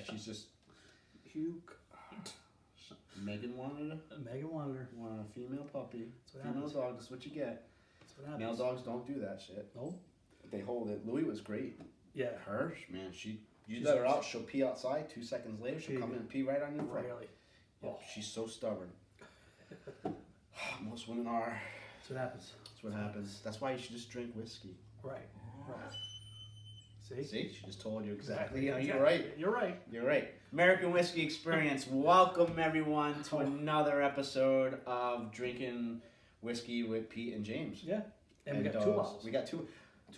she's just... Hugh. Megan wanted a female puppy. Female dog, that's what you get. That's what happens. Male dogs don't do that shit. Nope. They hold it. Louis was great. Yeah. Her, man, you let her out, she'll pee outside. 2 seconds later, she'll come in and pee right on your front. Really? Yeah, she's so stubborn. Most women are. That's what happens. That's what happens. That's why you should just drink whiskey. Right. See? She just told you exactly. You know, you're right. You're right. You're right. American Whiskey Experience. Welcome everyone to another episode of Drinking Whiskey with Pete and James. Yeah. And we got 2 bottles. We got two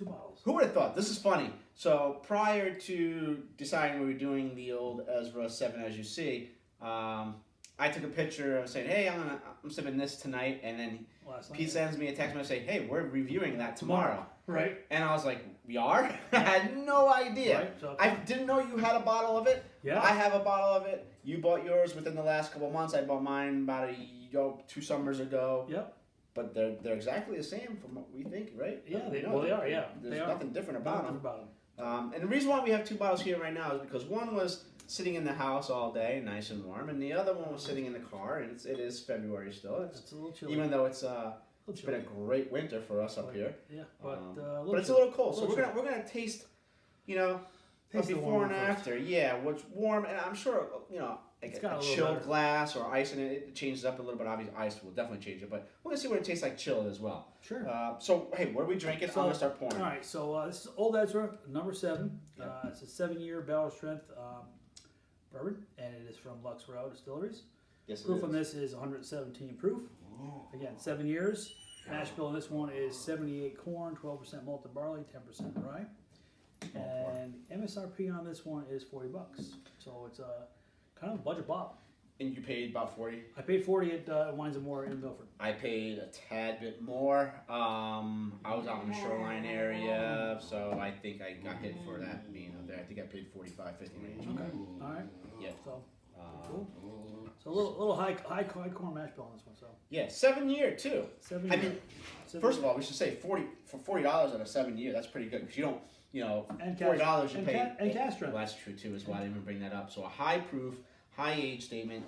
bottles. Who would have thought? This is funny. So prior to deciding we were doing the Old Ezra 7, as you see, I took a picture of saying, "Hey, I'm sipping this tonight," and then Pete sends me a text message saying, "Hey, we're reviewing that tomorrow." Right. And I was like, "We are?" I had no idea. Right. So, I didn't know you had a bottle of it. Yeah. I have a bottle of it. You bought yours within the last couple of months. I bought mine about 2 summers ago. Yep. But they're exactly the same from what we think, right? Yeah, they are. Yeah, there's nothing different about them. them. And the reason why we have 2 bottles here right now is because one was sitting in the house all day, nice and warm, and the other one was sitting in the car, and it is February still. It's a little chilly. Even though it's been a great winter for us up here. Yeah, but it's a little cold. So we're gonna taste, a before and after. First. Yeah, what's warm, and I'm sure like it's a chilled glass or ice in it. It changes up a little bit. Obviously, ice will definitely change it, but we're gonna see what it tastes like chilled as well. Sure. So hey, what are we drinking? I'm gonna start pouring. All right. So this is Old Ezra, number 7. It's a 7-year barrel strength bourbon, and it is from Lux Row Distilleries. Yes, proof on this is 117 proof. Again, 7 years. Mash bill on this one is 78 corn, 12% malted barley, 10% rye. And MSRP on this one is $40. So it's a kind of a budget bottle. And you paid about 40? I paid 40 at Wines and More in Milford. I paid a tad bit more. I was out in the shoreline area, so I think I got hit for that being up there. I think I paid 45, 50 range. Okay. All right. Yeah. So cool. So a little high corn mash bill on this one. So yeah, 7-year too. 7 year. I mean, first of all, we should say $40 on a 7-year. That's pretty good because you don't, and $40 you pay. And cash strength. Well, that's true too. Is why I didn't even bring that up. So a high proof, high age statement.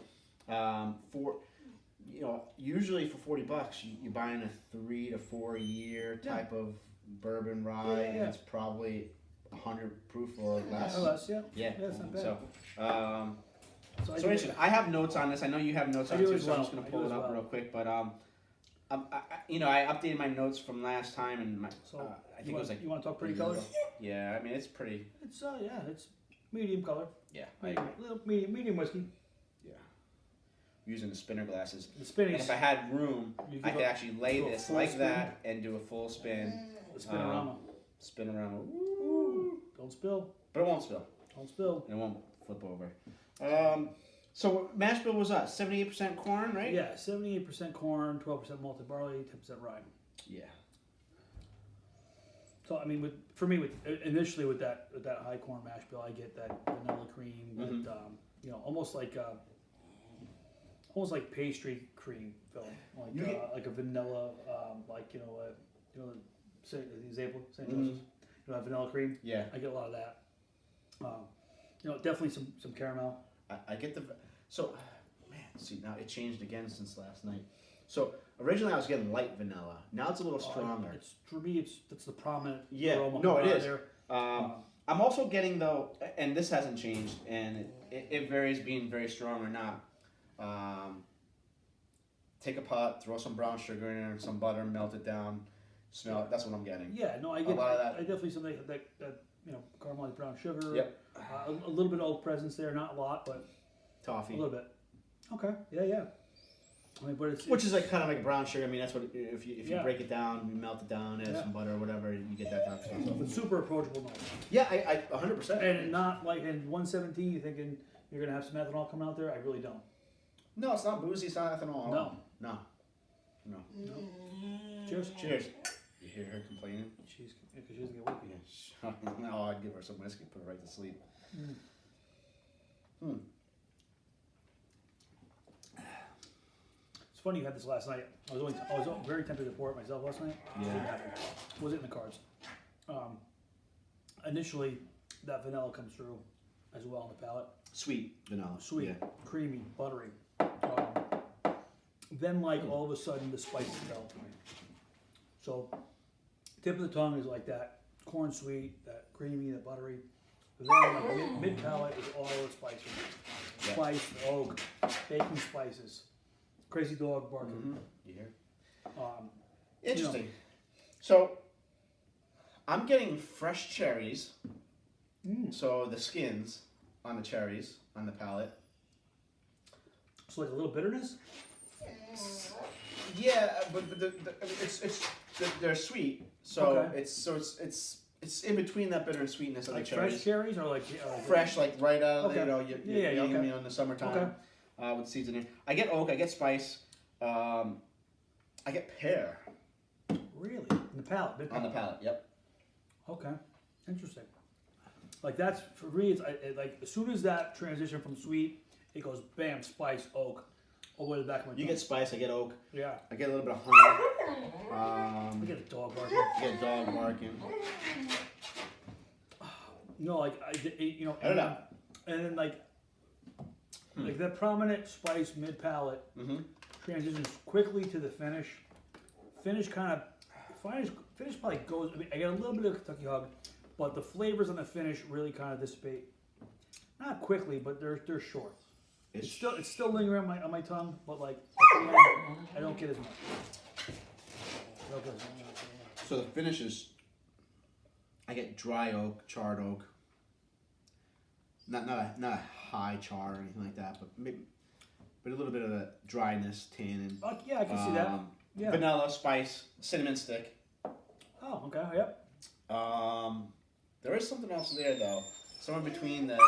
Usually for $40, you're buying a 3 to 4 year type of bourbon rye, and it's probably 100 proof or less. Or less, yeah. Yeah. That's not bad. So interesting. I have notes on this. I know you have notes on it too, so I'm just gonna pull it up real quick. But I updated my notes from last time, and I think it was like. You want to talk pretty colors? Yeah, I mean it's pretty. It's it's medium color. Yeah. Medium whiskey. Yeah. Using the spinner glasses. The spinning. And if I had room, I could actually lay this like that and do a full spin. The spinorama. Spinorama. Woo. Don't spill. But it won't spill. Don't spill. And it won't flip over. So mash bill was 78% corn, right? Yeah, 78% corn, 12% malted barley, 10% rye. Yeah. So I mean, initially with that high corn mash bill, I get that vanilla cream, with, almost like pastry cream filling, like a vanilla, say the example, St. Joseph's, that vanilla cream. Yeah. I get a lot of that. Definitely some caramel. I get see now it changed again since last night. So originally I was getting light vanilla. Now it's a little stronger. For me, that's the prominent aroma. No, it is. There. I'm also getting though, and this hasn't changed, and it varies being very strong or not. Take a pot, throw some brown sugar in there, some butter, melt it down, smell it. That's what I'm getting. Yeah, no, I get a lot of that. I definitely something that caramelized brown sugar. Yep. A little bit of oak presence there, not a lot, but toffee. A little bit. Okay. Yeah. I mean, but which is like kind of like brown sugar. I mean, that's what if you break it down, you melt it down, add some butter or whatever, you get that type of stuff. But super approachable note. Yeah, I 100%. And not like in 117, you're thinking you're gonna have some ethanol coming out there. I really don't. No, it's not boozy. It's not ethanol. No. Cheers. You hear her complaining? Because she doesn't get whiskey. Yeah. No, I'd give her some whiskey, put her right to sleep. It's funny you had this last night. I was very tempted to pour it myself last night. Yeah. Was it in the cards? Initially, that vanilla comes through. as well on the palate. Sweet vanilla. Sweet, Yeah. creamy, buttery. Then like all of a sudden the spices develop. So tip of the tongue is like that corn sweet, that creamy, that buttery. But then like mid palate is all the spices. Yeah. Spice, oak, baking spices, crazy dog barking. Mm-hmm. You hear? You Interesting. know. So I'm getting fresh cherries. Mm. So the skins on the cherries on the palate. So like a little bitterness. Yeah, but they're sweet. So Okay. it's in between that bitter and sweetness of Like the cherries. fresh cherries or like Fresh, like right out of Okay. you Yeah, eating okay. them in the summertime Okay. with seeds in it. I get oak, I get spice, I get pear Really? In the palate, mid on the palate. Yep. Okay, interesting. Like that's for me. It's like as soon as that transition from sweet, it goes bam, spice, oak, all the way to the back of my tongue. You get spice, I get oak. Yeah. I get a little bit of honey. I get a dog barking. I get dog barking. No, like you know, I don't know. And then like that prominent spice mid palate Mm-hmm. transitions quickly to the finish. Finish probably goes. I mean, I get a little bit of Kentucky hug, but the flavors on the finish really kind of dissipate. Not quickly, but they're short. It's still lingering on my tongue, but like at the end, I don't get as much. Okay. So the finish is, I get dry oak, charred oak. Not a high char or anything like that, but a little bit of a dryness, tannin. Yeah, I can see that. Yeah. Vanilla, spice, cinnamon stick. Oh, okay. Yep. There is something else there though. Somewhere between the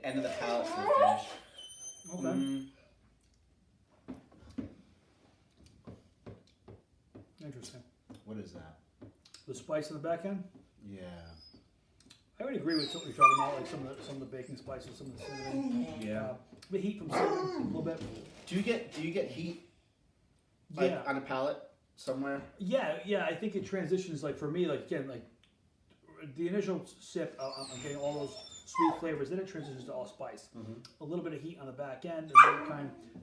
end of the palate and the finish. Okay. Interesting. What is that? The spice in the back end. Yeah. I would agree with what you're talking about, like some of the baking spices, some of the cinnamon. Yeah. The heat from cinnamon a little bit. Do you get heat? Like Yeah. on a palate somewhere? Yeah. I think it transitions like for me, like again, like the initial sip, I'm getting all those sweet flavors. Then it transitions to all spice. Mm-hmm. A little bit of heat on the back end, and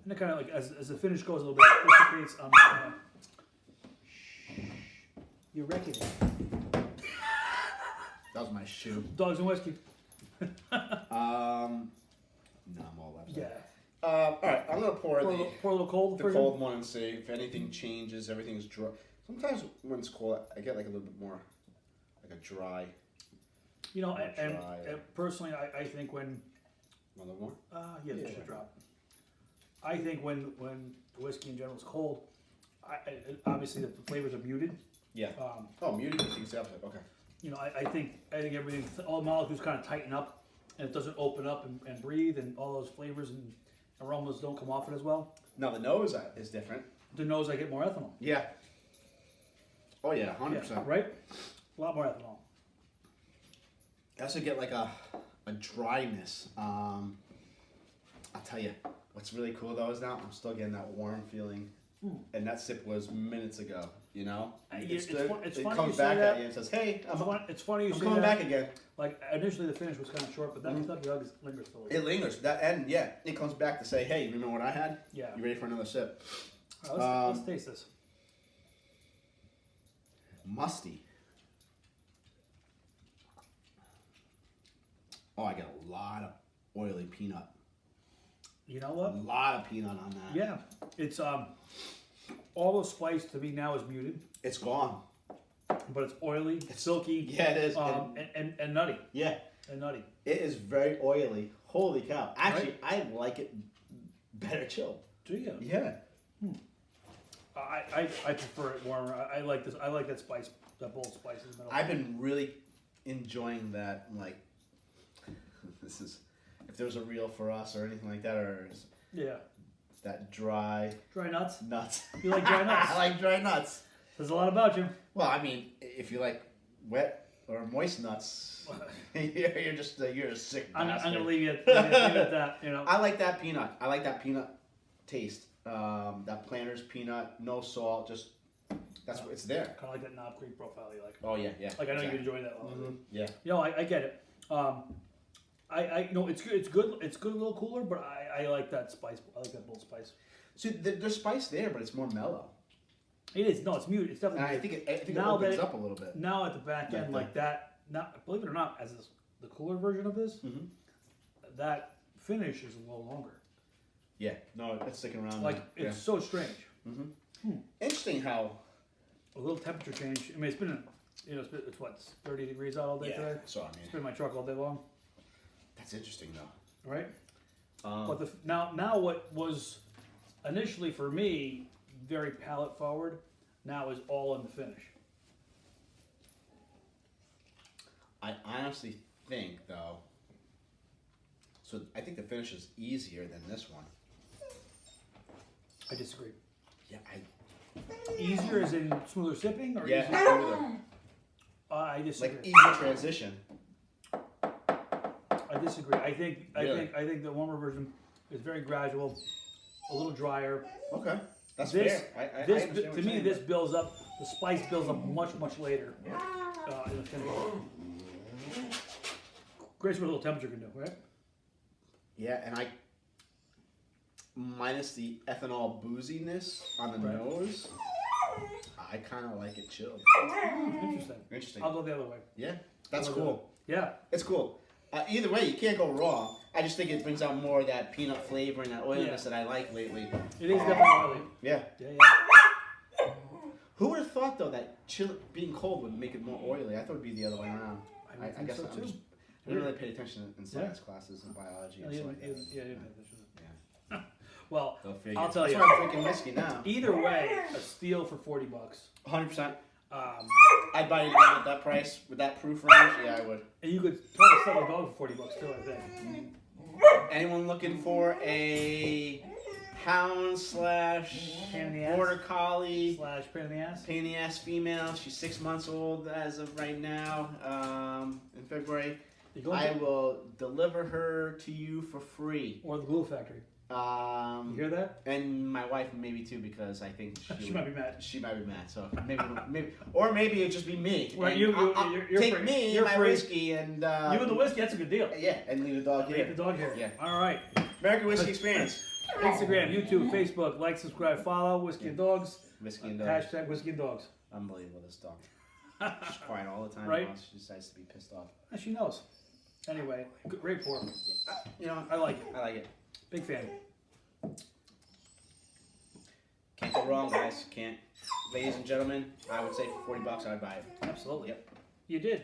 then it kind of like as the finish goes a little bit, it dissipates. You reckon? That was my shoe. Dogs and whiskey. No, I'm all left. Yeah. All right, I'm gonna pour Pour a little cold. the cold one and see if anything changes. Everything's dry. Sometimes when it's cold, I get like a little bit more, like a dry. You know, More and dry. personally, I think when Want a little more? yeah, Yeah. should drop. I think when the whiskey in general is cold, obviously the flavors are muted. Yeah. Oh, muted. It's the opposite. Okay. You know, I think everything, all the molecules kind of tighten up, and it doesn't open up and breathe, and all those flavors and aromas don't come off it as well. Now the nose is different. The nose, I get more ethanol. Yeah. Oh yeah, 100%. Yeah, right? A lot more ethanol. I also get like a dryness. I'll tell you, what's really cool though is now I'm still getting that warm feeling, and that sip was minutes ago. You know, It's it funny you comes say back that. at you and says, "Hey, It's funny you I'm say coming that. back again." Like initially the finish was kind of short, but that Kentucky hug lingers for a little bit. It lingers. That and yeah, it comes back to say, "Hey, remember what I had? Yeah. You ready for another sip?" All right, let's taste this. Musty. Oh, I get a lot of oily peanut. You know what? A lot of peanut on that. Yeah, it's all the spice to me now is muted, It's gone. but it's oily, silky, Yeah, it is. and nutty, Yeah, and nutty. it is very oily. Holy cow! Actually, I like it better chilled. Do you? Yeah. I prefer it warmer. I like this. I like that spice, that bold spice in the middle. I've been really enjoying that. I'm like, this is, if there was a reel for us or anything like that, or Yeah. that dry Nuts. nuts. You like dry nuts? I like dry nuts. There's a lot about you. Well, I mean, if you like wet or moist nuts, you're just you're a sick I'm bastard. gonna leave you at that. You know. I like that peanut. I like that peanut taste. That Planters peanut, no salt, just that's what it's there. Kind of like that Knob Creek profile you like. Oh yeah, yeah. Like I know exactly. you enjoy that one. Mm-hmm. Yeah. You know, I get it. I know it's good. It's good. It's good. A little cooler, but I like that spice. I like that bold spice. See, there's spice there, but it's more mellow. It is. No, it's muted. It's And definitely. I think it Now opens that up a little bit. Now at the back end, like that. Now, believe it or not, as the cooler version of this, that finish is a little longer. Yeah, no, it's sticking around. Like it's so strange. Interesting how A little temperature change. I mean, it's been, it's what, 30 degrees out all day today. So I mean, It's been in my truck all day long. that's interesting though. Right. But now what was initially for me very palate forward, now is all in the finish. I honestly think though. So I think the finish is easier than this one. I disagree. Yeah, Easier as in smoother sipping, or yeah, easier? smoother. I disagree. Like easier transition. I disagree. I think Really? I think the warmer version is very gradual, a little drier. Okay, that's This fair. I this understand what to you're me saying, this builds up. The spice builds up much later in the finish. Great what a little temperature can do, right? Yeah, and minus the ethanol booziness on the Right. nose, I kind of like it chilled. Interesting. I'll go the other way. Yeah, that's I'll go cool. Yeah. It's cool. Either way, you can't go wrong. I just think it brings out more of that peanut flavor and that oiliness that I like lately. It is definitely oily. Yeah. Yeah. Who would have thought though that being cold would make it more oily? I thought it'd be the other way around. I I guess so I'm too. I didn't really pay attention in science classes and biology and stuff like that. Yeah. Well, Go figure. I'll tell That's you. why I'm drinking whiskey now. Either way, a steal for $40. 100%. Um, I'd buy it again at that price with that proof range. Yeah, I would. and you could probably sell a dog for $40 too, I think. Anyone looking for a hound / Pain in the ass. border collie / pain in the ass. pain in the ass female? She's 6 months old as of right now. In February, I will deliver her to you for free. Or the glue factory. You hear that? And my wife maybe too, because I think She might be mad. She might be mad. So maybe, or maybe it'd just be me. Right, And you're take free. me, You're my free. whiskey, and You and the whiskey, that's a good deal. yeah, and leave the dog Leave here. the dog here. Yeah. All right. American Whiskey Experience. Instagram, YouTube, Facebook, like, subscribe, follow, Whiskey and Dogs. Whiskey and dogs. Hashtag Whiskey and Dogs. Unbelievable, this dog. She's crying all the time. Right. Once she decides to be pissed off. And she knows. Anyway, great pour. You know, I like it. I like it. Big fan. Can't go wrong, guys. Can't. Ladies and gentlemen, I would say for $40, I'd buy it. Absolutely. Yep. You did.